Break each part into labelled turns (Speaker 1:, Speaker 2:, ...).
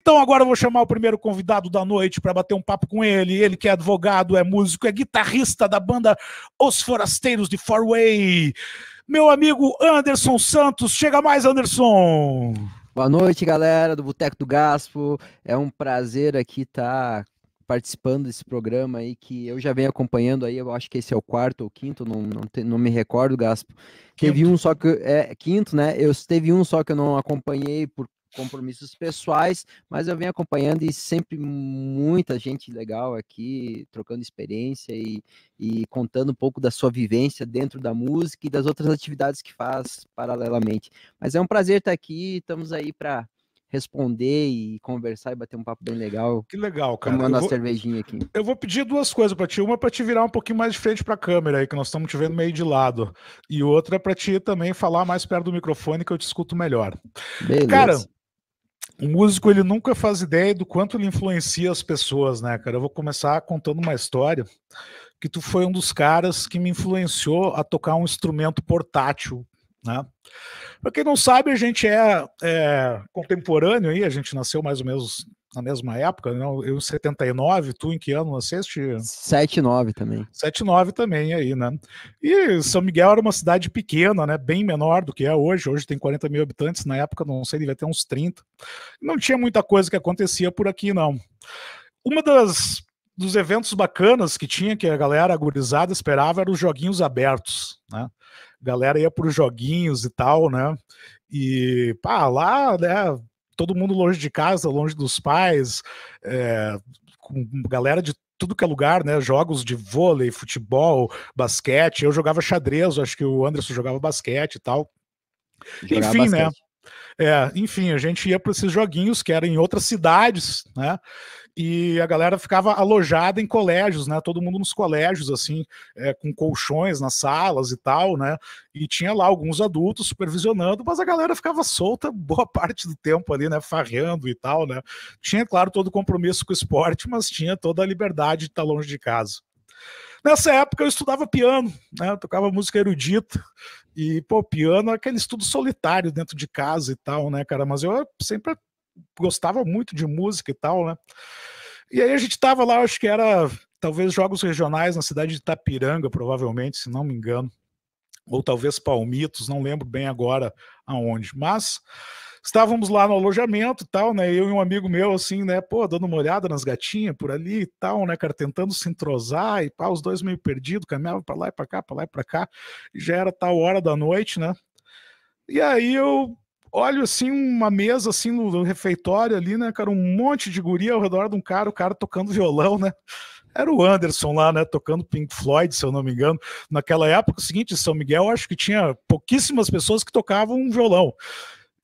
Speaker 1: Então agora eu vou chamar o primeiro convidado da noite para bater um papo com ele. Ele que é advogado, é músico, é guitarrista da banda Os Forasteiros de Four-Way. Meu amigo Anderson Santos. Chega mais, Anderson.
Speaker 2: Boa noite, galera do Boteco do Gaspo. É um prazer aqui estar participando desse programa aí que eu já venho acompanhando aí. Eu acho que esse é o quarto ou quinto, não me recordo, Gaspo. Teve um só que quinto, né? Teve um só que eu não acompanhei por compromissos pessoais, mas eu venho acompanhando e sempre muita gente legal aqui, trocando experiência e contando um pouco da sua vivência dentro da música e das outras atividades que faz paralelamente. Mas é um prazer estar aqui, estamos aí para responder e conversar e bater um papo bem legal.
Speaker 1: Que legal, cara.
Speaker 2: Tomando uma cervejinha aqui.
Speaker 1: Eu vou pedir duas coisas para ti. Uma para te virar um pouquinho mais de frente para a câmera aí, que nós estamos te vendo meio de lado. E outra para ti também falar mais perto do microfone, que eu te escuto melhor.
Speaker 2: Beleza.
Speaker 1: Cara, o músico, ele nunca faz ideia do quanto ele influencia as pessoas, né, cara? Eu vou começar contando uma história que tu foi um dos caras que me influenciou a tocar um instrumento portátil, né? Para quem não sabe, a gente é contemporâneo aí, a gente nasceu mais ou menos na mesma época, né? Eu em 79, tu em que ano nasceste?
Speaker 2: 79 também.
Speaker 1: 79 também aí, né? E São Miguel era uma cidade pequena, né? Bem menor do que é hoje. Hoje tem 40 mil habitantes, na época não sei, devia ter uns 30. Não tinha muita coisa que acontecia por aqui, não. Uma dos eventos bacanas que tinha, que a galera gurizada esperava, eram os joguinhos abertos, né? A galera ia para os joguinhos e tal, né? E pá, lá, né? Todo mundo longe de casa, longe dos pais, com galera de tudo que é lugar, né? Jogos de vôlei, futebol, basquete. Eu jogava xadrez, acho que o Anderson jogava basquete e tal.
Speaker 2: Jogava
Speaker 1: enfim,
Speaker 2: basquete.
Speaker 1: né? Enfim, a gente ia para esses joguinhos que eram em outras cidades, né? E a galera ficava alojada em colégios, né? Todo mundo nos colégios, assim, com colchões nas salas e tal, né? E tinha lá alguns adultos supervisionando, mas a galera ficava solta boa parte do tempo ali, né? Farreando e tal, né? Tinha, claro, todo o compromisso com o esporte, mas tinha toda a liberdade de estar longe de casa. Nessa época eu estudava piano, né? Eu tocava música erudita. E, pô, piano é aquele estudo solitário dentro de casa e tal, né, cara? Mas eu sempre gostava muito de música e tal, né? E aí a gente tava lá, acho que era talvez jogos regionais na cidade de Itapiranga, provavelmente, se não me engano. Ou talvez Palmitos, não lembro bem agora aonde. Mas estávamos lá no alojamento e tal, né? Eu e um amigo meu, assim, né? Pô, dando uma olhada nas gatinhas por ali e tal, né, cara? Tentando se entrosar e pá, os dois meio perdidos, caminhavam pra lá e pra cá, pra lá e pra cá. E já era tal hora da noite, né? E aí eu olho assim uma mesa assim no refeitório ali, né, cara, um monte de guria ao redor de um cara, o cara tocando violão, né? Era o Anderson lá, né, tocando Pink Floyd, se eu não me engano. Naquela época, o seguinte, em São Miguel, eu acho que tinha pouquíssimas pessoas que tocavam violão.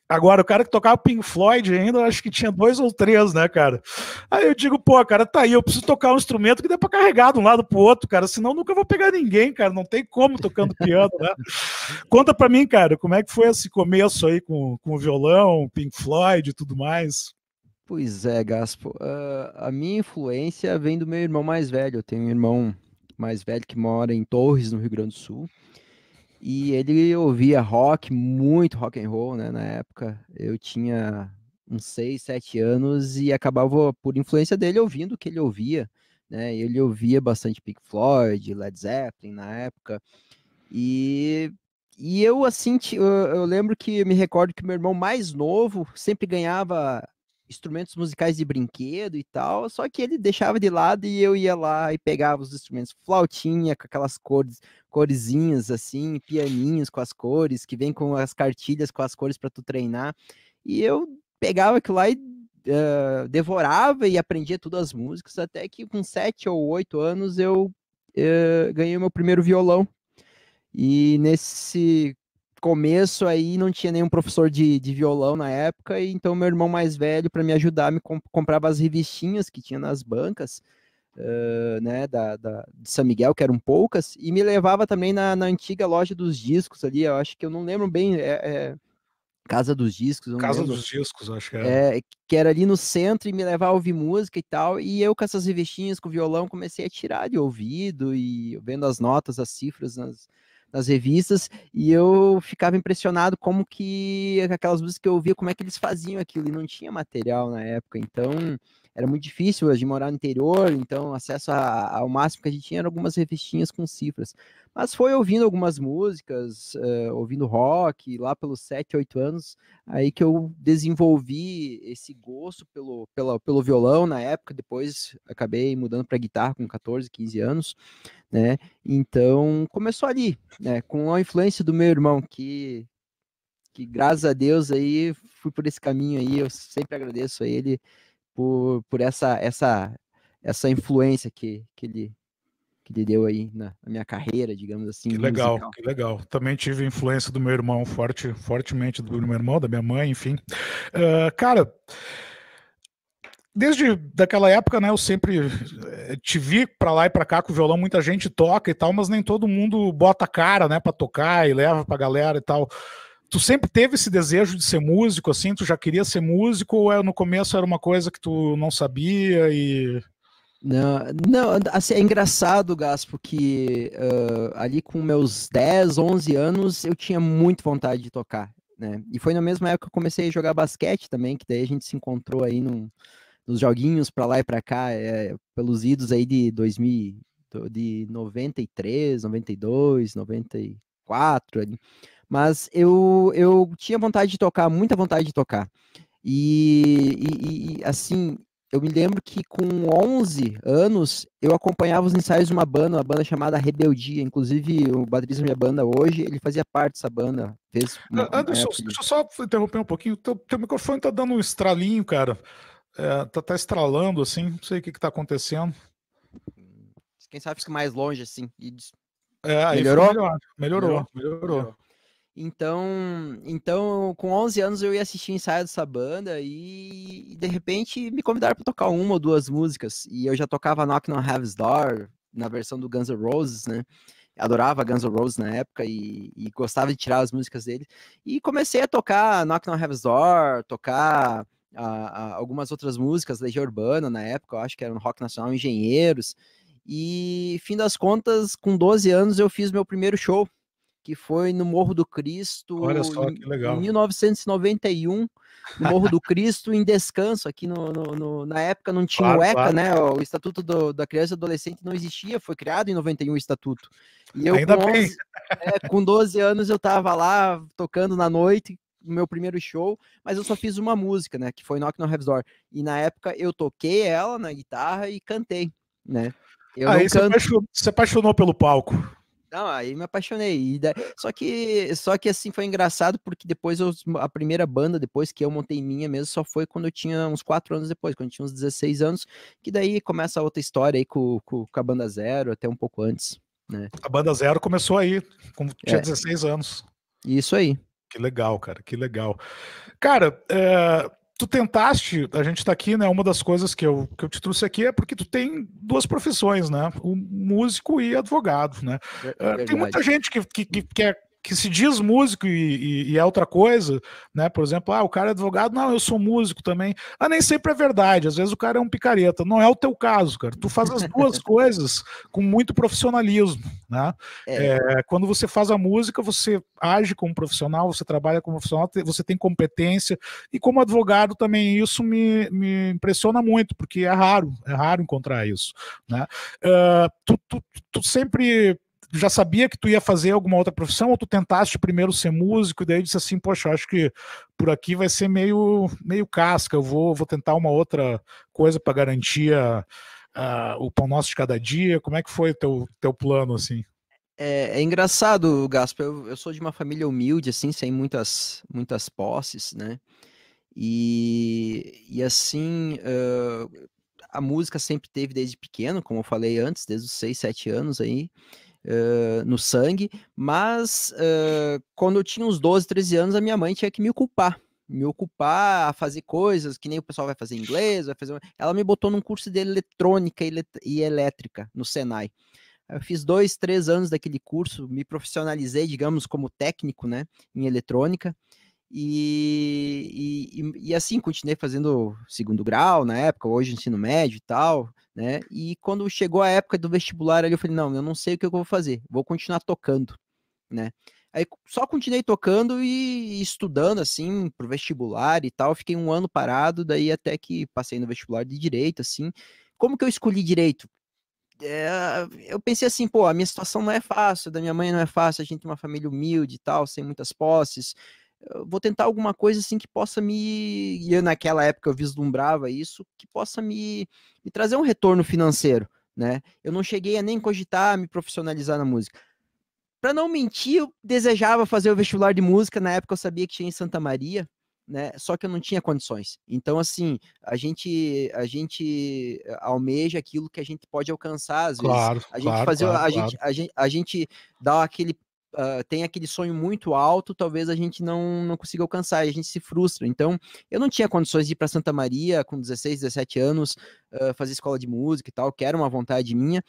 Speaker 1: Agora, o cara que tocava Pink Floyd ainda, eu acho que tinha 2 ou 3, né, cara? Aí eu digo, pô, cara, tá aí, eu preciso tocar um instrumento que dê pra carregar de um lado pro outro, cara, senão nunca vou pegar ninguém, cara, não tem como tocando piano, né? Conta pra mim, cara, como é que foi esse começo aí com o violão, Pink Floyd e tudo mais?
Speaker 2: Pois é, Gaspo. A minha influência vem do meu irmão mais velho. Eu tenho um irmão mais velho que mora em Torres, no Rio Grande do Sul. E ele ouvia rock, muito rock and roll, né? Na época, eu tinha uns 6, 7 anos e acabava, por influência dele, ouvindo o que ele ouvia, né? Ele ouvia bastante Pink Floyd, Led Zeppelin na época. E, e eu, assim, eu lembro que me recordo que meu irmão mais novo sempre ganhava instrumentos musicais de brinquedo e tal, só que ele deixava de lado e eu ia lá e pegava os instrumentos, flautinha com aquelas coresinhas assim, pianinhos com as cores, que vem com as cartilhas com as cores para tu treinar, e eu pegava aquilo lá e devorava e aprendia todas as músicas, até que com 7 ou 8 anos eu ganhei o meu primeiro violão. E nesse começo aí não tinha nenhum professor de violão na época, e então meu irmão mais velho, para me ajudar, comprava as revistinhas que tinha nas bancas, né, de São Miguel, que eram poucas, e me levava também na antiga loja dos discos ali, eu acho que eu não lembro bem, Casa dos Discos, eu não
Speaker 1: Casa
Speaker 2: lembro.
Speaker 1: dos Discos, acho que era.
Speaker 2: Que era ali no centro e me levava a ouvir música e tal, e eu com essas revistinhas, com o violão, comecei a tirar de ouvido e vendo as notas, as cifras nas nas revistas, e eu ficava impressionado como que aquelas músicas que eu ouvia, como é que eles faziam aquilo, e não tinha material na época, então era muito difícil de morar no interior, então acesso ao máximo que a gente tinha eram algumas revistinhas com cifras. Mas foi ouvindo algumas músicas, ouvindo rock, lá pelos 7, 8 anos, aí que eu desenvolvi esse gosto pelo violão na época, depois acabei mudando para guitarra com 14, 15 anos, né? Então começou ali, né? Com a influência do meu irmão, que graças a Deus aí fui por esse caminho aí, eu sempre agradeço a ele por essa influência que ele deu aí na minha carreira, digamos assim,
Speaker 1: Que legal,
Speaker 2: musical.
Speaker 1: que legal. Também tive influência do meu irmão, fortemente do meu irmão, da minha mãe, enfim. Cara, desde daquela época, né, eu sempre te vi para lá e para cá com o violão, muita gente toca e tal, mas nem todo mundo bota a cara, né, para tocar e leva pra galera e tal. Tu sempre teve esse desejo de ser músico, assim? Tu já queria ser músico ou no começo era uma coisa que tu não sabia e...
Speaker 2: Não, não, assim, é engraçado, Gaspo, que ali com meus 10, 11 anos eu tinha muito vontade de tocar, né? E foi na mesma época que eu comecei a jogar basquete também, que daí a gente se encontrou aí nos joguinhos pra lá e pra cá, pelos idos aí de 2000, de 93, 92, 94, ali. Mas eu tinha vontade de tocar, muita vontade de tocar. Assim, eu me lembro que com 11 anos eu acompanhava os ensaios de uma banda chamada Rebeldia. Inclusive, o baterista da minha banda hoje, ele fazia parte dessa banda. Fez uma
Speaker 1: Anderson,
Speaker 2: época
Speaker 1: deixa eu só interromper um pouquinho. Teu microfone tá dando um estralinho, cara. Tá estralando, assim. Não sei o que tá acontecendo.
Speaker 2: quem sabe fica mais longe, assim.
Speaker 1: Aí ficou
Speaker 2: Melhorou?
Speaker 1: melhor. Melhorou,
Speaker 2: Melhorou?
Speaker 1: melhorou.
Speaker 2: Melhorou. Então, com 11 anos eu ia assistir ensaio dessa banda e de repente me convidaram para tocar uma ou duas músicas. E eu já tocava Knock on Heaven's Door na versão do Guns N' Roses, né? Adorava Guns N' Roses na época e gostava de tirar as músicas dele. E comecei a tocar Knock on Heaven's Door, tocar algumas outras músicas, Legião Urbana na época, eu acho que era no Rock Nacional Engenheiros. E, fim das contas, com 12 anos eu fiz meu primeiro show, que foi no Morro do
Speaker 1: Olha
Speaker 2: Cristo,
Speaker 1: só que
Speaker 2: em
Speaker 1: legal.
Speaker 2: 1991, no Morro do Cristo, em Descanso, aqui na época não tinha o
Speaker 1: Claro,
Speaker 2: ECA,
Speaker 1: claro.
Speaker 2: né, o Estatuto da Criança e Adolescente não existia, foi criado em 91 o Estatuto, e eu
Speaker 1: Ainda bem.
Speaker 2: com 12 anos eu tava lá, tocando na noite, no meu primeiro show, mas eu só fiz uma música, né, que foi Knock on Heaven's Door, e na época eu toquei ela na guitarra e cantei, né, eu não
Speaker 1: Aí
Speaker 2: canto.
Speaker 1: se apaixonou pelo palco.
Speaker 2: Não, aí me apaixonei. Só que assim foi engraçado porque depois a primeira banda, depois que eu montei minha mesmo, só foi quando eu tinha uns 4 anos depois, quando eu tinha uns 16 anos, que daí começa a outra história aí com a banda Zero, até um pouco antes, né?
Speaker 1: A banda Zero começou aí, quando tinha
Speaker 2: É,
Speaker 1: 16 anos.
Speaker 2: isso aí.
Speaker 1: Que legal, cara, que legal. Cara, tu tentaste, a gente tá aqui, né? Uma das coisas que eu te trouxe aqui é porque tu tem duas profissões, né? O músico e advogado, né? Tem muita
Speaker 2: Verdade.
Speaker 1: gente que se diz músico e é outra coisa, né? Por exemplo, o cara é advogado, não, eu sou músico também. Nem sempre é verdade, às vezes o cara é um picareta. Não é o teu caso, cara. Tu faz as duas coisas com muito profissionalismo, né?
Speaker 2: É,
Speaker 1: Quando você faz a música, você age como profissional, você trabalha como profissional, você tem competência, e como advogado também isso me impressiona muito, porque é raro encontrar isso, né? Tu sempre já sabia que tu ia fazer alguma outra profissão, ou tu tentaste primeiro ser músico e daí disse assim, poxa, acho que por aqui vai ser meio casca, eu vou tentar uma outra coisa para garantir o pão nosso de cada dia. Como é que foi teu plano, assim?
Speaker 2: é engraçado, Gaspa. Eu sou de uma família humilde, assim, sem muitas posses, né? E assim, a música sempre teve desde pequeno, como eu falei antes, desde os 6, 7 anos aí, no sangue, mas quando eu tinha uns 12, 13 anos, a minha mãe tinha que me ocupar a fazer coisas que nem o pessoal vai fazer em inglês, vai fazer. Ela me botou num curso de eletrônica e elétrica no Senai. Eu fiz 2, 3 anos daquele curso, me profissionalizei, digamos, como técnico, né, em eletrônica. E assim, continuei fazendo segundo grau na época, hoje ensino médio e tal, né? E quando chegou a época do vestibular ali, eu falei, não, eu não sei o que eu vou fazer, vou continuar tocando, né? Aí só continuei tocando e estudando, assim, pro vestibular e tal. Fiquei um ano parado, daí até que passei no vestibular de Direito, assim. Como que eu escolhi Direito? Eu pensei assim, pô, a minha situação não é fácil, da minha mãe não é fácil, a gente tem uma família humilde e tal, sem muitas posses. Eu vou tentar alguma coisa assim que possa me. E eu, naquela época eu vislumbrava isso, que possa me trazer um retorno financeiro, né? Eu não cheguei a nem cogitar me profissionalizar na música. Para não mentir, eu desejava fazer o vestibular de música, na época eu sabia que tinha em Santa Maria, né? Só que eu não tinha condições. Então, assim, a gente almeja aquilo que a gente pode alcançar às vezes.
Speaker 1: Claro,
Speaker 2: A gente
Speaker 1: claro,
Speaker 2: fazer,
Speaker 1: claro, claro.
Speaker 2: a gente dá aquele tem aquele sonho muito alto, talvez a gente não consiga alcançar e a gente se frustra. Então, eu não tinha condições de ir para Santa Maria com 16, 17 anos, fazer escola de música e tal, que era uma vontade minha.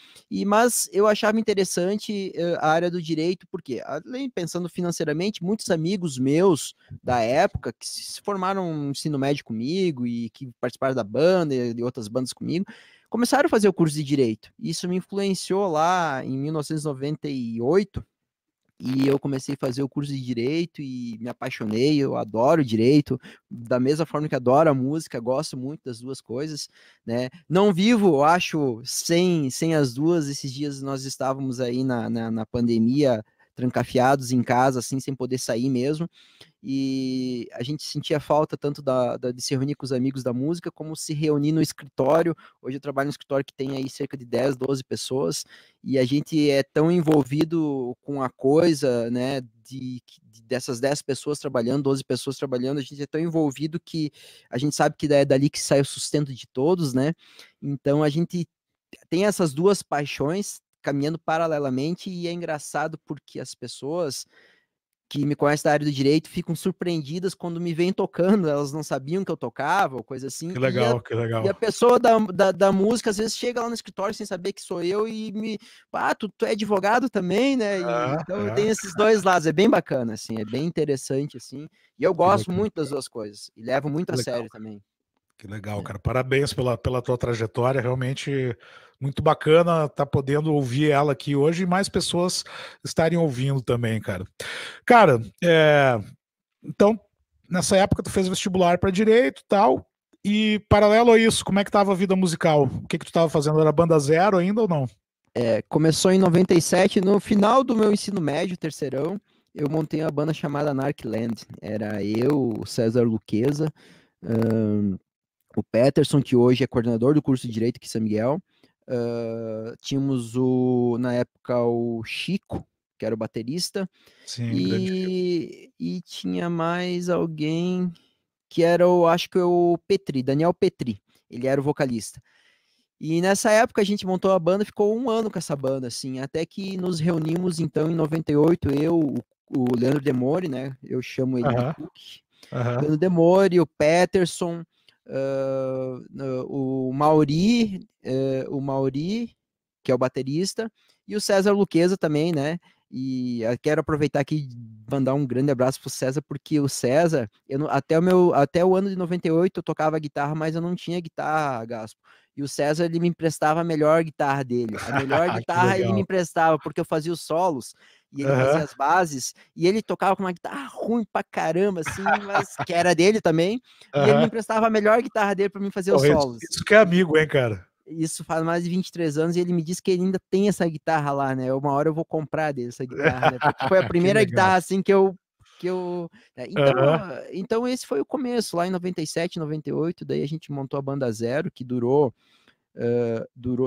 Speaker 2: Mas eu achava interessante a área do direito, porque, além pensando financeiramente, muitos amigos meus da época que se formaram no ensino médio comigo e que participaram da banda e de outras bandas comigo, começaram a fazer o curso de direito. Isso me influenciou lá em 1998 e eu comecei a fazer o curso de direito e me apaixonei. Eu adoro direito, da mesma forma que adoro a música, gosto muito das duas coisas, né? Não vivo, eu acho, sem as duas. Esses dias nós estávamos aí na pandemia, trancafiados em casa, assim, sem poder sair mesmo e a gente sentia falta tanto de se reunir com os amigos da música, como se reunir no escritório. Hoje eu trabalho no escritório que tem aí cerca de 10, 12 pessoas, e a gente é tão envolvido com a coisa, né, dessas 10 pessoas trabalhando, 12 pessoas trabalhando, a gente é tão envolvido que a gente sabe que é dali que sai o sustento de todos, né? Então a gente tem essas duas paixões caminhando paralelamente, e é engraçado porque as pessoas que me conhecem da área do direito ficam surpreendidas quando me vêm tocando, elas não sabiam que eu tocava, ou coisa assim,
Speaker 1: Que legal, que
Speaker 2: e
Speaker 1: legal.
Speaker 2: a pessoa da música às vezes chega lá no escritório sem saber que sou eu e tu é advogado também, né? E,
Speaker 1: É,
Speaker 2: então eu
Speaker 1: é,
Speaker 2: tenho esses dois lados, é bem bacana, assim, é bem interessante, assim, e eu
Speaker 1: que
Speaker 2: gosto
Speaker 1: bacana,
Speaker 2: muito das duas coisas, e levo muito
Speaker 1: que
Speaker 2: a
Speaker 1: legal.
Speaker 2: sério também.
Speaker 1: Que legal, cara. Parabéns pela tua trajetória. Realmente muito bacana estar podendo ouvir ela aqui hoje e mais pessoas estarem ouvindo também, cara. Cara, então, nessa época tu fez vestibular para direito e tal. E paralelo a isso, como é que tava a vida musical? O que que tu tava fazendo? Era banda zero ainda ou não?
Speaker 2: Começou em 97, no final do meu ensino médio, terceirão, eu montei uma banda chamada Narcland. Era eu, o César Luqueza, o Peterson, que hoje é coordenador do curso de Direito aqui em São Miguel. Tínhamos na época o Chico, que era o baterista,
Speaker 1: Sim, grande.
Speaker 2: e tinha mais alguém que era, acho que o Petri, Daniel Petri. Ele era o vocalista. E nessa época a gente montou a banda, ficou um ano com essa banda, assim, até que nos reunimos então em 98, eu, o Leandro Demore, né? Eu chamo ele de
Speaker 1: Aham,
Speaker 2: Cook.
Speaker 1: aham,
Speaker 2: Leandro Demore, o Peterson, o Mauri, que é o baterista, e o César Luqueza também, né? E quero aproveitar aqui e mandar um grande abraço pro César, porque o César, até o ano de 98 eu tocava guitarra, mas eu não tinha guitarra, Gaspo. E o César, ele me emprestava a melhor guitarra dele. A melhor
Speaker 1: que
Speaker 2: guitarra ele me
Speaker 1: legal.
Speaker 2: emprestava, porque eu fazia os solos e ele fazia
Speaker 1: Aham,
Speaker 2: as bases, e ele tocava com uma guitarra ruim pra caramba, assim, mas que era dele também, e ele me
Speaker 1: aham.
Speaker 2: emprestava a melhor guitarra dele para mim fazer os
Speaker 1: Porra, isso,
Speaker 2: solos.
Speaker 1: isso que é amigo, hein, cara?
Speaker 2: Isso faz mais de 23 anos e ele me disse que ele ainda tem essa guitarra lá, né? Uma hora eu vou comprar dele essa guitarra, né? Porque foi a
Speaker 1: Que
Speaker 2: primeira
Speaker 1: legal.
Speaker 2: guitarra assim que eu então,
Speaker 1: Aham,
Speaker 2: então esse foi o começo, lá em 97, 98, daí a gente montou a banda Zero, que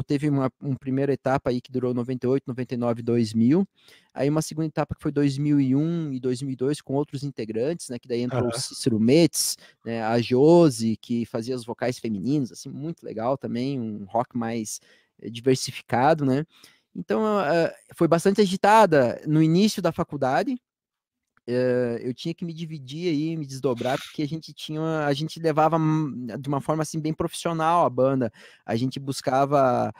Speaker 2: teve uma primeira etapa aí que durou 98, 99, 2000, aí uma segunda etapa que foi 2001 e 2002 com outros integrantes, né, que daí entrou o
Speaker 1: aham.
Speaker 2: Cícero Metz, né, a Josi, que fazia os vocais femininos, assim, muito legal também, um rock mais diversificado, né, então foi bastante agitada no início da faculdade. Eu tinha que me dividir aí, me desdobrar, porque a gente levava de uma forma assim bem profissional a banda. A gente buscava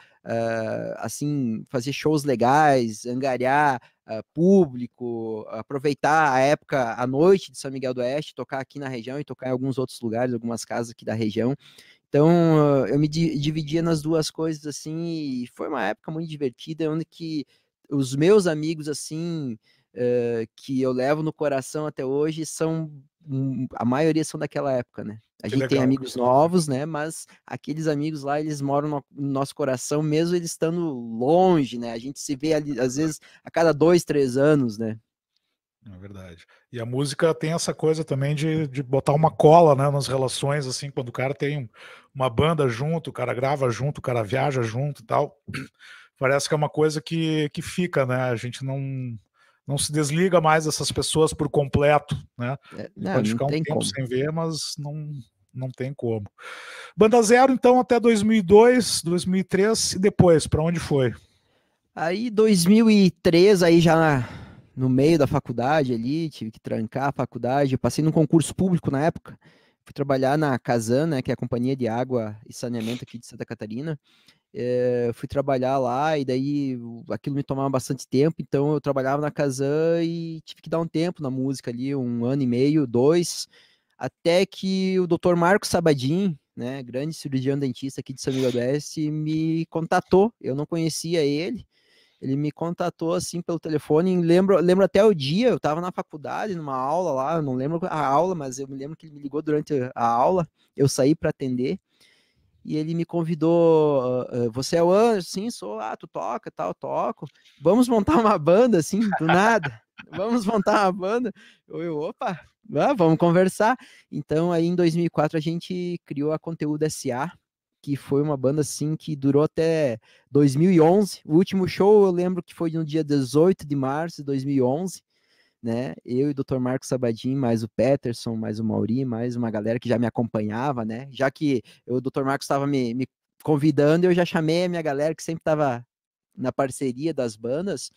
Speaker 2: assim fazer shows legais, angariar público, aproveitar a época, a noite de São Miguel do Oeste, tocar aqui na região e tocar em alguns outros lugares, algumas casas aqui da região. Então, eu me dividia nas duas coisas assim, e foi uma época muito divertida, onde que os meus amigos assim que eu levo no coração até hoje a maioria são daquela época, né? A
Speaker 1: Que
Speaker 2: gente tem
Speaker 1: legal.
Speaker 2: amigos novos, né? Mas aqueles amigos lá, eles moram no nosso coração, mesmo eles estando longe, né? A gente se vê ali, às vezes, a cada 2, 3 anos, né?
Speaker 1: É verdade. E a música tem essa coisa também de botar uma cola, né, nas relações, assim, quando o cara tem uma banda junto, o cara grava junto, o cara viaja junto e tal. Parece que é uma coisa que fica, né? A gente não se desliga mais dessas pessoas por completo, né?
Speaker 2: Não,
Speaker 1: Pode
Speaker 2: não
Speaker 1: ficar um
Speaker 2: tem
Speaker 1: tempo
Speaker 2: como.
Speaker 1: sem ver, mas não tem como. Banda Zero, então, até 2002, 2003 e depois, para onde foi?
Speaker 2: Aí, 2003, aí já no meio da faculdade ali, tive que trancar a faculdade, eu passei num concurso público na época, fui trabalhar na Casan, né, que é a Companhia de Água e Saneamento aqui de Santa Catarina. Fui trabalhar lá e daí aquilo me tomava bastante tempo, então eu trabalhava na Casan e tive que dar um tempo na música ali, 1 ano e meio, 2, até que o Dr. Marcos Sabadim, né, grande cirurgião dentista aqui de São Miguel do Oeste, me contatou. Eu não conhecia ele me contatou assim pelo telefone, lembro até o dia, eu estava na faculdade, numa aula lá, eu não lembro a aula, mas eu me lembro que ele me ligou durante a aula, eu saí para atender, e ele me convidou, você é o Anderson? Sim, sou, tu toca, tal, toco, vamos montar uma banda, assim, do nada, vamos montar uma banda, opa, vamos conversar. Então aí em 2004 a gente criou a Conteúdo SA, que foi uma banda assim que durou até 2011. O último show eu lembro que foi no dia 18 de março de 2011, né? Eu e o Dr. Marcos Sabadim, mais o Peterson, mais o Mauri, mais uma galera que já me acompanhava, né? Já que o Dr. Marcos estava me convidando, eu já chamei a minha galera que sempre estava na parceria das bandas.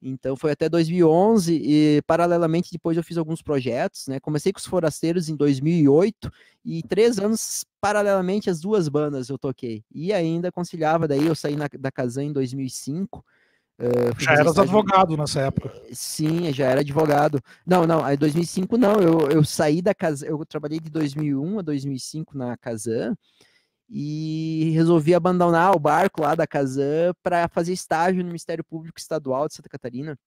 Speaker 2: Então foi até 2011 e paralelamente depois eu fiz alguns projetos, né? Comecei com os Forasteiros em 2008 e 3 anos paralelamente as duas bandas eu toquei. E ainda conciliava, daí eu saí da Casan em 2005, fui
Speaker 1: Já
Speaker 2: fazer
Speaker 1: eras
Speaker 2: estágio.
Speaker 1: advogado nessa época.
Speaker 2: Sim, eu já era advogado. Não, aí 2005 não, eu saí da Casan, eu trabalhei de 2001 a 2005 na Casan e resolvi abandonar o barco lá da Casan para fazer estágio no Ministério Público Estadual de Santa Catarina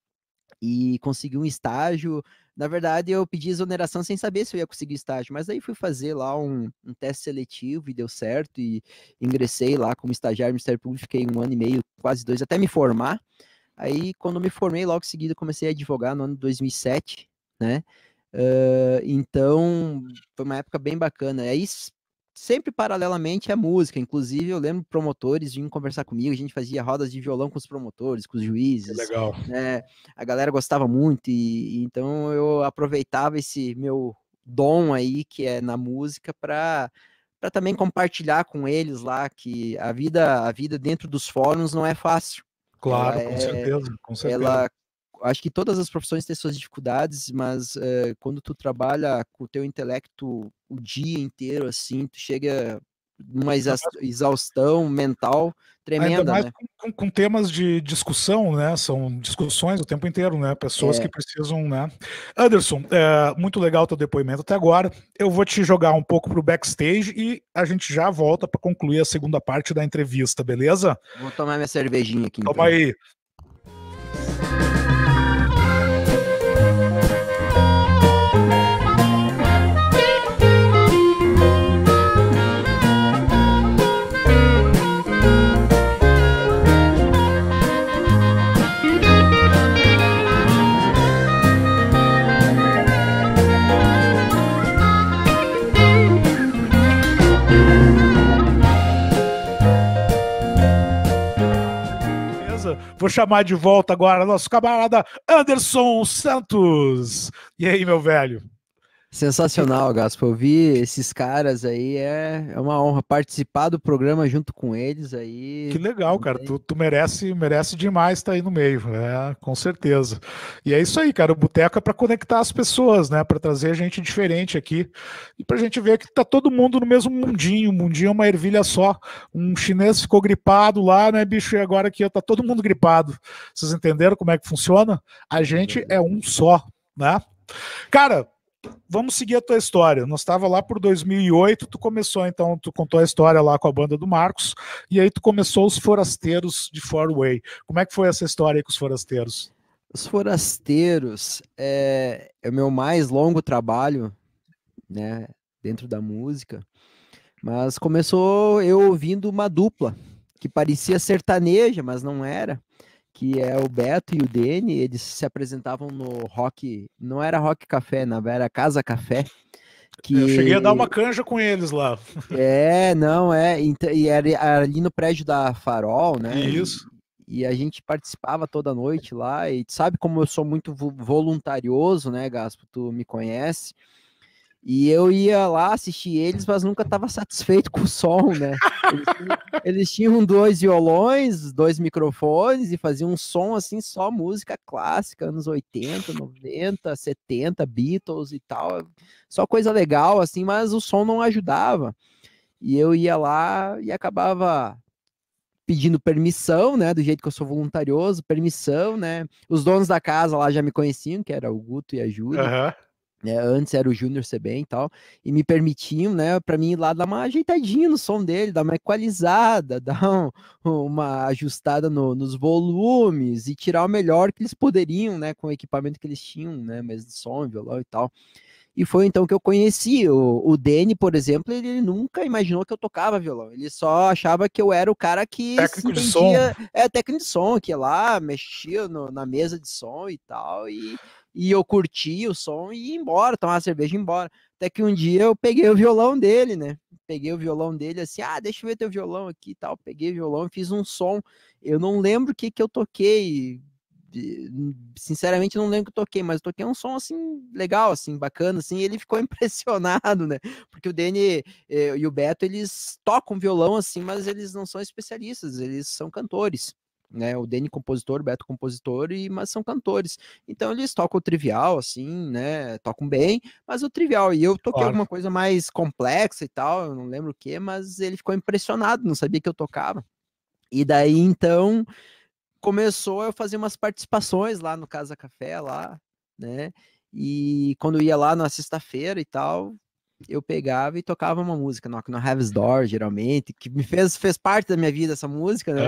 Speaker 2: e consegui um estágio. Na verdade, eu pedi exoneração sem saber se eu ia conseguir estágio, mas aí fui fazer lá um teste seletivo e deu certo e ingressei lá como estagiário no Ministério Público, fiquei 1 ano e meio, quase 2, até me formar. Aí, quando me formei, logo em seguida comecei a advogar no ano de 2007, né? Então, foi uma época bem bacana. Aí, sempre paralelamente à música, inclusive eu lembro promotores vinham conversar comigo, a gente fazia rodas de violão com os promotores, com os
Speaker 1: Que
Speaker 2: juízes,
Speaker 1: legal.
Speaker 2: né? A galera gostava muito e então eu aproveitava esse meu dom aí que é na música para também compartilhar com eles lá que a vida dentro dos fóruns não é fácil. Ela
Speaker 1: Claro, com
Speaker 2: é,
Speaker 1: certeza, com certeza.
Speaker 2: ela, acho que todas as profissões têm suas dificuldades, mas quando tu trabalha com o teu intelecto o dia inteiro, assim, tu chega numa
Speaker 1: Ainda mais,
Speaker 2: exaustão mental
Speaker 1: ainda
Speaker 2: tremenda,
Speaker 1: mais
Speaker 2: né?
Speaker 1: com temas de discussão, né? São discussões o tempo inteiro, né? Pessoas que
Speaker 2: É,
Speaker 1: precisam, né? Anderson, muito legal o teu depoimento até agora. Eu vou te jogar um pouco pro backstage e a gente já volta para concluir a segunda parte da entrevista, beleza?
Speaker 2: vou tomar minha cervejinha aqui
Speaker 1: Toma
Speaker 2: então.
Speaker 1: aí. Beleza? Vou chamar de volta agora nosso camarada Anderson Santos. E aí, meu velho?
Speaker 2: Sensacional, Gaspa. Ouvir esses caras aí é uma honra participar do programa junto com eles
Speaker 1: Que
Speaker 2: aí.
Speaker 1: legal,
Speaker 2: Não
Speaker 1: cara.
Speaker 2: tem.
Speaker 1: Tu merece demais estar aí no meio, com certeza. E é isso aí, cara. O Boteco é para conectar as pessoas, né? Para trazer gente diferente aqui e para a gente ver que tá todo mundo no mesmo mundinho. O mundinho é uma ervilha só. Um chinês ficou gripado lá, né, bicho? E agora aqui tá todo mundo gripado. Vocês entenderam como é que funciona? A gente é um só, né? Cara, vamos seguir a tua história. Nós estava lá por 2008, tu começou, então, tu contou a história lá com a banda do Marcos, e aí tu começou os Forasteiros de Four Way. Como é que foi essa história aí com os Forasteiros?
Speaker 2: Os Forasteiros é o meu mais longo trabalho, né, dentro da música, mas começou eu ouvindo uma dupla que parecia sertaneja, mas não era, que é o Beto e o Dene. Eles se apresentavam no Rock, não era Rock Café, na verdade era Casa Café,
Speaker 1: Eu cheguei a dar uma
Speaker 2: que
Speaker 1: canja com eles lá.
Speaker 2: não é, e era ali no prédio da Farol, né?
Speaker 1: Isso.
Speaker 2: E a gente participava toda noite lá, e sabe como eu sou muito voluntarioso, né, Gaspo? Tu me conhece. E eu ia lá assistir eles, mas nunca estava satisfeito com o som, né? Eles tinham dois violões, dois microfones e faziam um som assim, só música clássica, anos 80, 90, 70, Beatles e tal. Só coisa legal, assim, mas o som não ajudava. E eu ia lá e acabava pedindo permissão, né? Do jeito que eu sou voluntarioso, permissão, né? Os donos da casa lá já me conheciam, que era o Guto e a Júlia,
Speaker 1: Aham.
Speaker 2: né? Antes era o Júnior Sebem e tal, e me permitiam, né, para mim ir lá dar uma ajeitadinha no som dele, dar uma equalizada, dar uma ajustada nos volumes e tirar o melhor que eles poderiam, né, com o equipamento que eles tinham, né, mesa de som, violão e tal. E foi então que eu conheci o Dene, por exemplo. Ele nunca imaginou que eu tocava violão. Ele só achava que eu era o cara que se
Speaker 1: Técnico de som.
Speaker 2: entendia, técnico de som, que ia lá, mexia na mesa de som e tal, e eu curtia o som e ia embora, tomar uma cerveja e ir embora. Até que um dia eu peguei o violão dele, né? Peguei o violão dele assim, deixa eu ver teu violão aqui e tal. Peguei o violão e fiz um som. Eu não lembro o que eu toquei, sinceramente não lembro o que eu toquei, mas eu toquei um som assim legal, assim, bacana, assim, e ele ficou impressionado, né? Porque o Dene e o Beto, eles tocam violão assim, mas eles não são especialistas, eles são cantores. Né, o Dene compositor, o Beto compositor, mas são cantores. Então eles tocam o trivial, assim, né? Tocam bem, mas o trivial. E eu toquei
Speaker 1: Claro.
Speaker 2: alguma coisa mais complexa e tal, eu não lembro o que, mas ele ficou impressionado, não sabia que eu tocava. E daí então começou a fazer umas participações lá no Casa Café, lá, né? E quando eu ia lá na sexta-feira e tal, eu pegava e tocava uma música, Knock on Heaven's Door, geralmente, que fez parte da minha vida essa música, né?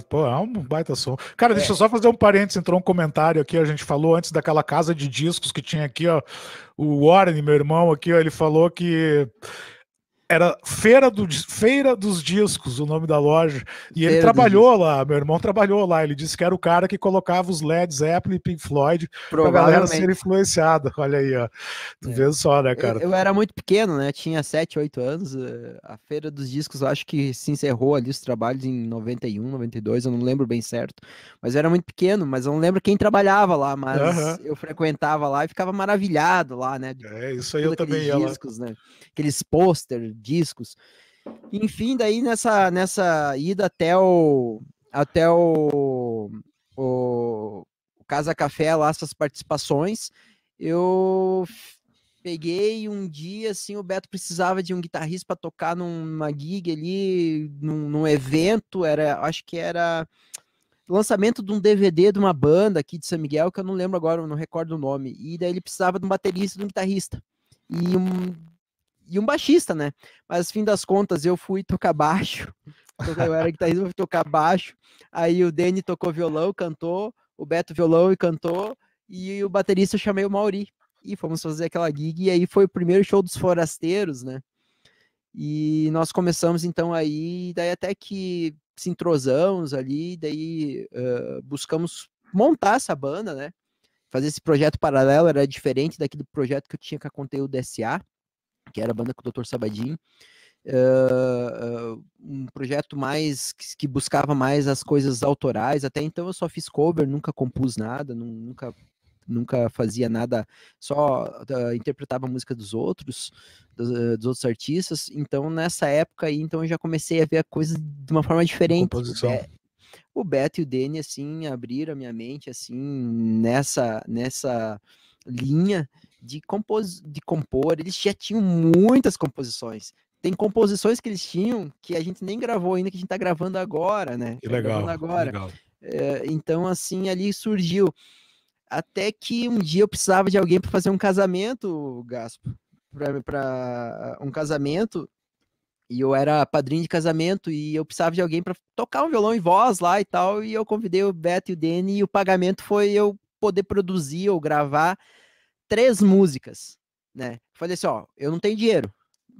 Speaker 1: Pô, é um baita som. Cara, deixa eu
Speaker 2: É,
Speaker 1: só fazer um parênteses, entrou um comentário aqui, a gente falou antes daquela casa de discos que tinha aqui, ó, o Warren, meu irmão aqui, ó, ele falou que era Feira dos Discos, o nome da loja. E ele
Speaker 2: Feira dos
Speaker 1: trabalhou
Speaker 2: Discos.
Speaker 1: lá, meu irmão trabalhou lá. Ele disse que era o cara que colocava os Led Zeppelin e Pink Floyd pra galera ser
Speaker 2: Provavelmente.
Speaker 1: influenciada. Olha aí, ó. Tu
Speaker 2: É.
Speaker 1: vê só, né,
Speaker 2: Eu,
Speaker 1: cara?
Speaker 2: eu era muito pequeno, né? Tinha 7, 8 anos. A Feira dos Discos, eu acho que se encerrou ali os trabalhos em 91, 92, eu não lembro bem certo. Mas eu era muito pequeno, mas eu não lembro quem trabalhava lá, mas
Speaker 1: Aham.
Speaker 2: eu frequentava lá e ficava maravilhado lá, né? De
Speaker 1: É, isso aí eu
Speaker 2: todos aqueles
Speaker 1: também ia lá.
Speaker 2: discos, né? Aqueles pôster, discos. Enfim, daí nessa ida até o Casa Café lá, essas participações, eu peguei um dia, assim, o Beto precisava de um guitarrista para tocar numa gig ali, num evento, acho que era lançamento de um DVD de uma banda aqui de São Miguel, que eu não lembro agora, eu não recordo o nome, e daí ele precisava de um baterista e de um guitarrista. E um baixista, né? Mas, fim das contas, eu fui tocar baixo. Eu era guitarrista, eu fui tocar baixo. Aí o Dani tocou violão, cantou. O Beto violão e cantou. E o baterista eu chamei o Mauri. E fomos fazer aquela gig. E aí foi o primeiro show dos Forasteiros, né? E nós começamos então aí. Daí até que se entrosamos ali. Daí buscamos montar essa banda, né? Fazer esse projeto paralelo era diferente daquele projeto que eu tinha com a Conteúdo SA, que era a banda com o Dr. Sabadin. Um projeto mais que buscava mais as coisas autorais. Até então eu só fiz cover, nunca compus nada, nunca fazia nada, só interpretava a música dos outros, dos outros artistas. Então nessa época aí, então eu já comecei a ver a coisa de uma forma
Speaker 1: De
Speaker 2: diferente.
Speaker 1: composição.
Speaker 2: O Beto e o Dani, assim, abriram a minha mente, assim, nessa linha de compor. Eles já tinham muitas composições. Tem composições que eles tinham que a gente nem gravou ainda, que a gente tá gravando agora, né?
Speaker 1: Que
Speaker 2: Tá gravando
Speaker 1: legal, que
Speaker 2: agora.
Speaker 1: legal.
Speaker 2: Então, assim, ali surgiu. Até que um dia eu precisava de alguém para fazer um casamento, Gaspo. Para um casamento, e eu era padrinho de casamento e eu precisava de alguém para tocar um violão e voz lá e tal. E eu convidei o Beto e o Dani e o pagamento foi eu poder produzir ou gravar 3 músicas, né? Falei assim, ó, eu não tenho dinheiro,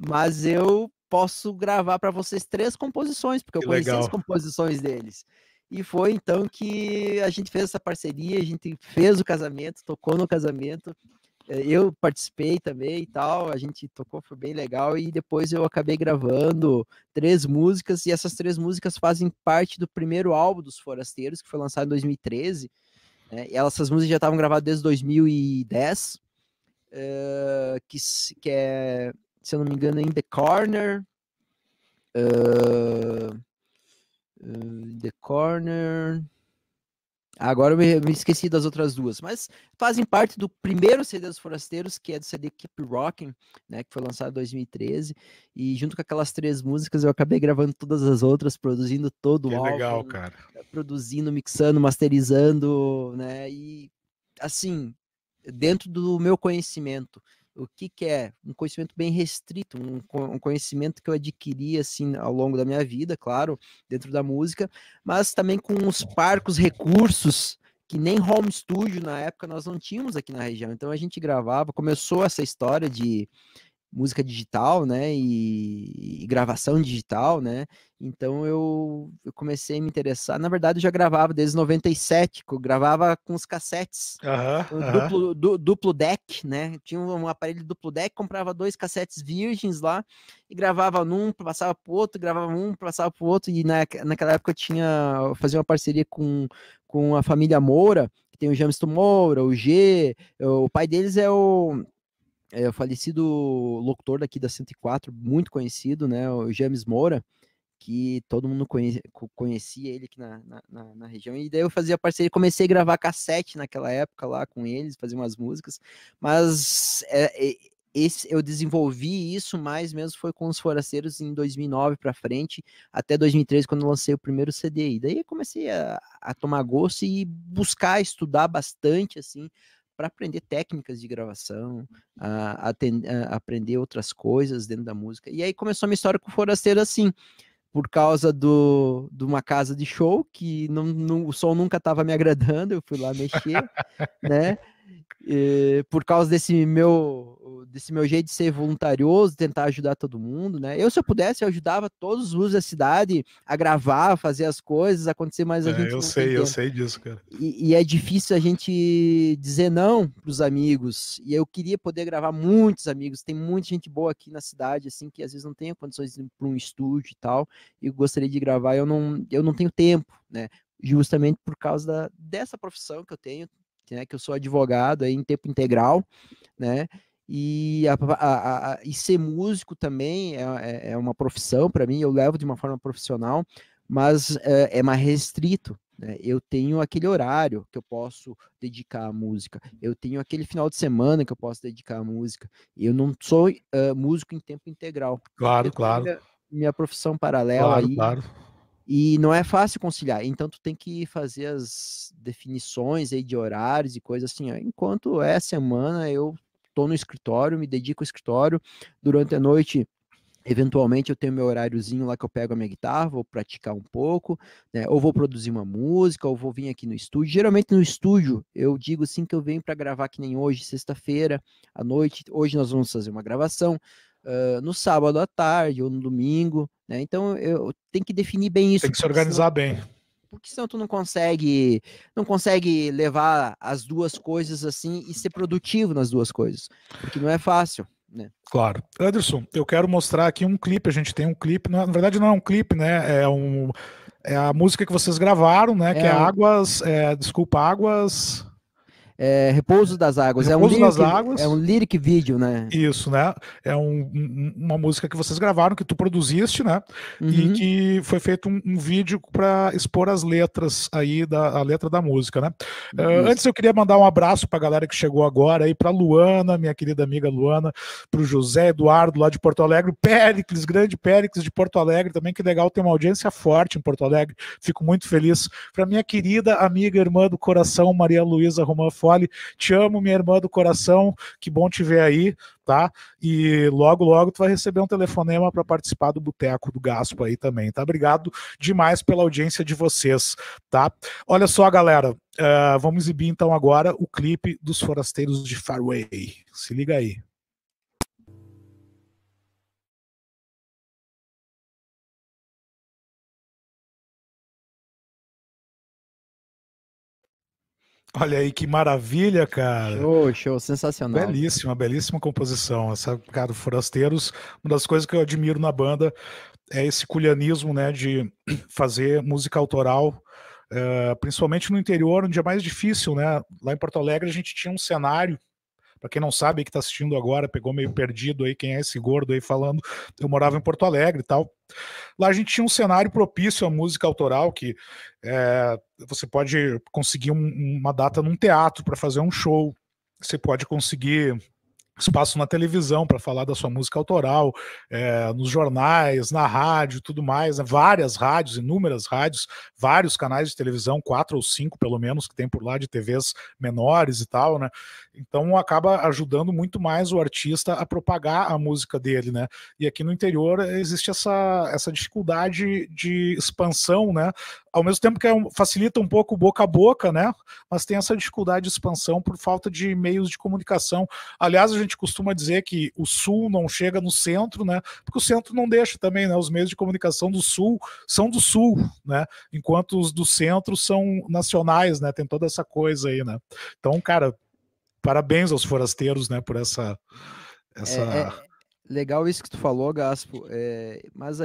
Speaker 2: mas eu posso gravar para vocês 3 composições, porque eu conheci as composições deles. E foi então que a gente fez essa parceria, a gente fez o casamento, tocou no casamento, eu participei também e tal, a gente tocou, foi bem legal, e depois eu acabei gravando 3 músicas, e essas 3 músicas fazem parte do primeiro álbum dos Forasteiros, que foi lançado em 2013, né? E essas músicas já estavam gravadas desde 2010, que é, se eu não me engano, In The Corner, The Corner. Agora eu me esqueci das outras 2, mas fazem parte do primeiro CD dos Forasteiros, que é do CD Keep Rocking, né, que foi lançado em 2013, e junto com aquelas 3 músicas eu acabei gravando todas as outras, produzindo todo o álbum,
Speaker 1: legal, cara.
Speaker 2: Produzindo, mixando, masterizando, né, e assim, dentro do meu conhecimento, o que é um conhecimento bem restrito, um conhecimento que eu adquiri assim ao longo da minha vida, claro, dentro da música, mas também com os parcos recursos que nem home studio na época nós não tínhamos aqui na região. Então a gente gravava, começou essa história de música digital, né, e gravação digital, né, então eu comecei a me interessar, na verdade eu já gravava desde 97, eu gravava com os cassetes, duplo deck, né, tinha um aparelho duplo deck, comprava 2 cassetes virgens lá, e gravava num, passava pro outro, gravava um, passava pro outro, e naquela época eu fazia uma parceria com a família Moura, que tem o Jameson Moura, o G, o pai deles é o falecido locutor daqui da 104, muito conhecido, né, o James Moura, que todo mundo conhecia ele aqui na região, e daí eu fazia parceria, comecei a gravar cassete naquela época lá com eles, fazer umas músicas, mas eu desenvolvi isso mais mesmo foi com os Forasteiros em 2009 para frente, até 2013, quando eu lancei o primeiro CD, e daí eu comecei a tomar gosto e buscar, estudar bastante, assim, para aprender técnicas de gravação, a aprender outras coisas dentro da música. E aí começou a minha história com o Forasteiro assim, por causa de uma casa de show, que o som nunca estava me agradando, eu fui lá mexer, né? Por causa desse meu jeito de ser voluntarioso, tentar ajudar todo mundo, né? Se eu pudesse, eu ajudava todos os usos da cidade a gravar, a fazer as coisas acontecer, mas a gente não tem tempo.
Speaker 1: Eu sei disso, cara.
Speaker 2: E é difícil a gente dizer não para os amigos. E eu queria poder gravar muitos amigos. Tem muita gente boa aqui na cidade, assim, que às vezes não tem condições de ir para um estúdio e tal. E eu gostaria de gravar, eu não tenho tempo, né? Justamente por causa dessa profissão que eu tenho, né, que eu sou advogado aí em tempo integral, né, e ser músico também é uma profissão para mim, eu levo de uma forma profissional, mas é mais restrito, né? Eu tenho aquele horário que eu posso dedicar à música, eu tenho aquele final de semana que eu posso dedicar à música, eu não sou músico em tempo integral.
Speaker 1: Claro,
Speaker 2: Eu tenho minha profissão paralela aí,
Speaker 1: claro.
Speaker 2: E não é fácil conciliar, então tu tem que fazer as definições aí de horários e coisas assim, ó. Enquanto é semana, eu tô no escritório, me dedico ao escritório, durante a noite, eventualmente eu tenho meu horáriozinho lá que eu pego a minha guitarra, vou praticar um pouco, né, ou vou produzir uma música, ou vou vir aqui no estúdio. Geralmente no estúdio, eu digo assim que eu venho para gravar que nem hoje, sexta-feira, à noite, hoje nós vamos fazer uma gravação, no sábado à tarde ou no domingo, né? Então eu tenho que definir bem isso.
Speaker 1: Tem que se organizar bem.
Speaker 2: Porque senão tu não consegue levar as duas coisas assim e ser produtivo nas duas coisas, porque não é fácil, né?
Speaker 1: Claro. Anderson, eu quero mostrar aqui um clipe, a gente tem um clipe, na verdade não é um clipe, né, é a música que vocês gravaram, né, que é Águas, Águas...
Speaker 2: Repouso das Águas.
Speaker 1: Repouso das Águas.
Speaker 2: É um lyric video, né?
Speaker 1: Isso, né? É uma música que vocês gravaram, que tu produziste, né?
Speaker 2: Uhum.
Speaker 1: E que foi feito um vídeo para expor as letras aí, a letra da música, né? Antes eu queria mandar um abraço para a galera que chegou agora aí, para Luana, minha querida amiga Luana, para o José Eduardo lá de Porto Alegre, o Péricles, grande Péricles de Porto Alegre também, que legal, tem uma audiência forte em Porto Alegre, fico muito feliz. Para minha querida amiga, irmã do coração, Maria Luísa Romã Fole, te amo, minha irmã do coração, que bom te ver aí, tá? E logo, logo tu vai receber um telefonema para participar do Boteco do Gaspo aí também, tá? Obrigado demais pela audiência de vocês, tá? Olha só, galera, Vamos exibir então agora o clipe dos Forasteiros de Fairway. Se liga aí. Olha aí que maravilha, cara.
Speaker 2: Show, sensacional.
Speaker 1: Belíssima, belíssima composição. Essa, cara, Forasteiros, uma das coisas que eu admiro na banda é esse culianismo, né, de fazer música autoral, principalmente no interior, onde é mais difícil, né? Lá em Porto Alegre a gente tinha um cenário. Para quem não sabe, que está assistindo agora, pegou meio perdido aí, quem é esse gordo aí falando, eu morava em Porto Alegre e tal. Lá a gente tinha um cenário propício à música autoral, que você pode conseguir uma data num teatro para fazer um show, você pode conseguir espaço na televisão para falar da sua música autoral, nos jornais, na rádio e tudo mais, né? Várias rádios, inúmeras rádios, vários canais de televisão, 4 ou 5 pelo menos, que tem por lá de TVs menores e tal, né? Então acaba ajudando muito mais o artista a propagar a música dele, né? E aqui no interior existe essa dificuldade de expansão, né? Ao mesmo tempo que facilita um pouco o boca a boca, né? Mas tem essa dificuldade de expansão por falta de meios de comunicação. Aliás, a gente costuma dizer que o sul não chega no centro, né? Porque o centro não deixa também, né? Os meios de comunicação do sul são do sul, né? Enquanto os do centro são nacionais, né? Tem toda essa coisa aí, né? Então, cara, parabéns aos forasteiros, né? Por essa...
Speaker 2: Legal isso que tu falou, Gaspo. Mas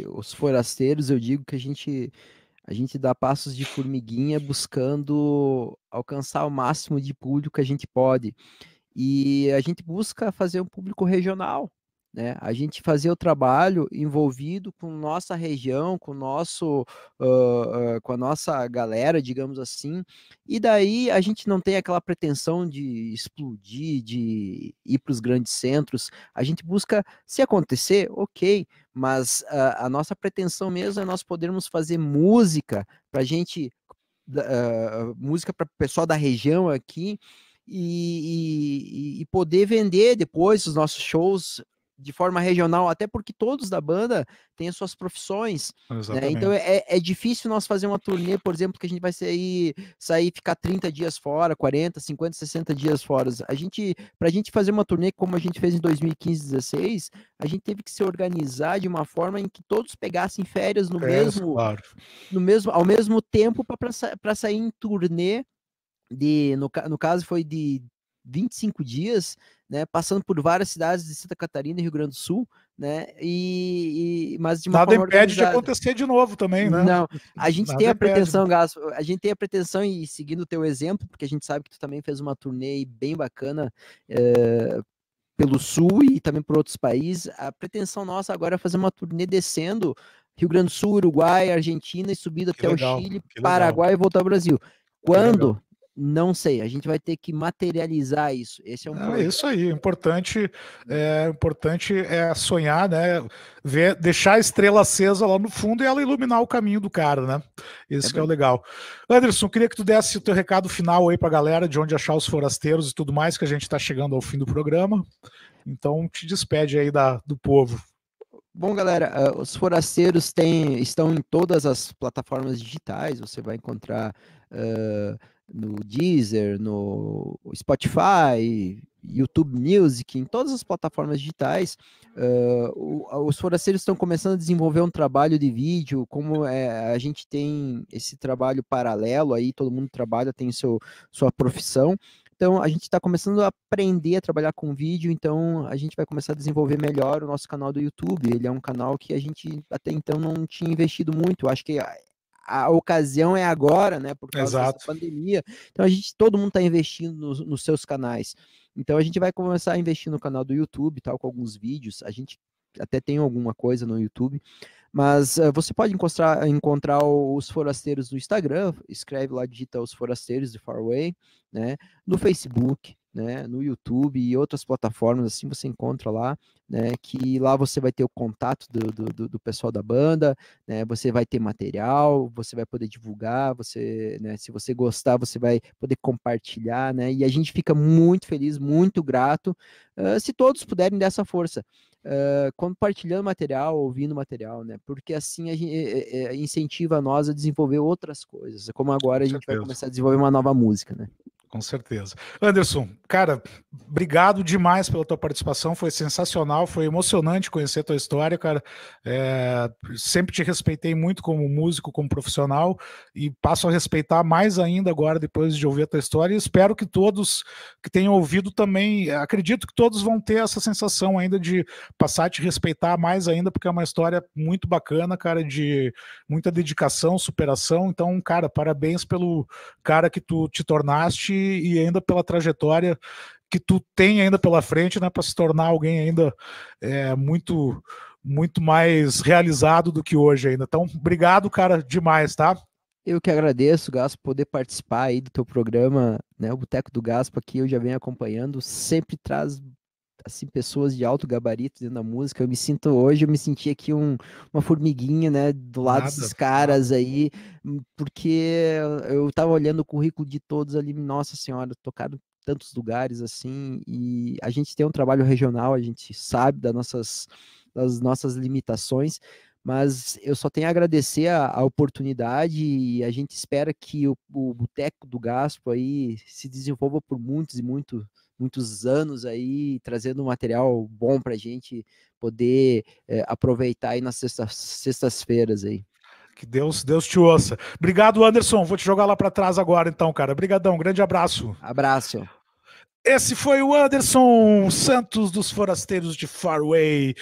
Speaker 2: os forasteiros, eu digo que a gente dá passos de formiguinha buscando alcançar o máximo de público que a gente pode. E a gente busca fazer um público regional, né? A gente fazer o trabalho envolvido com nossa região, com a nossa galera, digamos assim. E daí a gente não tem aquela pretensão de explodir, de ir para os grandes centros. A gente busca, se acontecer, ok, mas a nossa pretensão mesmo é nós podermos fazer música para a gente, música para o pessoal da região aqui e poder vender depois os nossos shows de forma regional, até porque todos da banda têm as suas profissões, né? Então é difícil nós fazer uma turnê, por exemplo, que a gente vai sair e ficar 30 dias fora, 40, 50, 60 dias fora. Pra gente fazer uma turnê como a gente fez em 2015, 16, a gente teve que se organizar de uma forma em que todos pegassem férias
Speaker 1: claro.
Speaker 2: ao mesmo tempo para sair em turnê no caso foi de 25 dias, né, passando por várias cidades de Santa Catarina e Rio Grande do Sul, né, mas de uma
Speaker 1: Nada
Speaker 2: forma
Speaker 1: impede de
Speaker 2: organizada.
Speaker 1: acontecer de novo também, né?
Speaker 2: Não, a gente
Speaker 1: Nada
Speaker 2: tem a
Speaker 1: impede.
Speaker 2: pretensão, Gaspo, a gente tem a pretensão, e seguindo o teu exemplo, porque a gente sabe que tu também fez uma turnê bem bacana pelo Sul e também por outros países, a pretensão nossa agora é fazer uma turnê descendo Rio Grande do Sul, Uruguai, Argentina e subindo até o Chile, Paraguai e voltar ao Brasil. Quando? Não sei, a gente vai ter que materializar isso. Esse é um
Speaker 1: projeto. É isso aí, importante é sonhar, né? Deixar a estrela acesa lá no fundo e ela iluminar o caminho do cara, né? Esse que é o legal. Anderson, queria que tu desse o teu recado final aí pra galera de onde achar os forasteiros e tudo mais, que a gente tá chegando ao fim do programa. Então te despede aí do povo.
Speaker 2: Bom, galera, os forasteiros estão em todas as plataformas digitais, você vai encontrar no Deezer, no Spotify, YouTube Music, em todas as plataformas digitais. Os forasteiros estão começando a desenvolver um trabalho de vídeo, como a gente tem esse trabalho paralelo aí, todo mundo trabalha, tem sua profissão. Então, a gente está começando a aprender a trabalhar com vídeo, então a gente vai começar a desenvolver melhor o nosso canal do YouTube. Ele é um canal que a gente até então não tinha investido muito. Eu acho que a ocasião é agora, né, por causa dessa pandemia. Então, todo mundo está investindo nos seus canais. Então, a gente vai começar a investir no canal do YouTube, tal, com alguns vídeos. A gente até tem alguma coisa no YouTube. Mas você pode encontrar os forasteiros no Instagram, escreve lá, digita os forasteiros de Fairway, né? No Facebook, né? No YouTube e outras plataformas, assim você encontra lá, né? Que lá você vai ter o contato do pessoal da banda, né? Você vai ter material, você vai poder divulgar, né? Se você gostar, você vai poder compartilhar, né? E a gente fica muito feliz, muito grato, se todos puderem dar essa força. compartilhando material, ouvindo material, né? Porque assim a gente incentiva nós a desenvolver outras coisas, como agora
Speaker 1: Com
Speaker 2: a gente vai
Speaker 1: certeza.
Speaker 2: começar a desenvolver uma nova música, né?
Speaker 1: Com certeza. Anderson, cara, obrigado demais pela tua participação, foi sensacional, foi emocionante conhecer a tua história, cara. Sempre te respeitei muito como músico, como profissional, e passo a respeitar mais ainda agora, depois de ouvir a tua história, e espero que todos que tenham ouvido também, acredito que todos vão ter essa sensação ainda de passar a te respeitar mais ainda, porque é uma história muito bacana, cara, de muita dedicação, superação. Então, cara, parabéns pelo cara que tu te tornaste e ainda pela trajetória que tu tem ainda pela frente, né, para se tornar alguém ainda muito mais realizado do que hoje ainda. Então, obrigado, cara, demais, tá?
Speaker 2: Eu que agradeço, Gaspo, poder participar aí do teu programa, né? O Boteco do Gaspo aqui eu já venho acompanhando, sempre traz assim pessoas de alto gabarito dentro da música. Eu me senti aqui uma formiguinha, né, do lado desses caras aí, porque eu tava olhando o currículo de todos ali, nossa senhora, tocaram tantos lugares assim, e a gente tem um trabalho regional, a gente sabe das nossas limitações, mas eu só tenho a agradecer a oportunidade e a gente espera que o Boteco do Gaspo aí se desenvolva por muitos anos aí, trazendo um material bom para a gente poder aproveitar aí nas sextas-feiras aí.
Speaker 1: Que Deus te ouça. Obrigado, Anderson. Vou te jogar lá para trás agora, então, cara. Obrigadão. Grande abraço.
Speaker 2: Abraço.
Speaker 1: Esse foi o Anderson Santos dos Forasteiros de Faraway.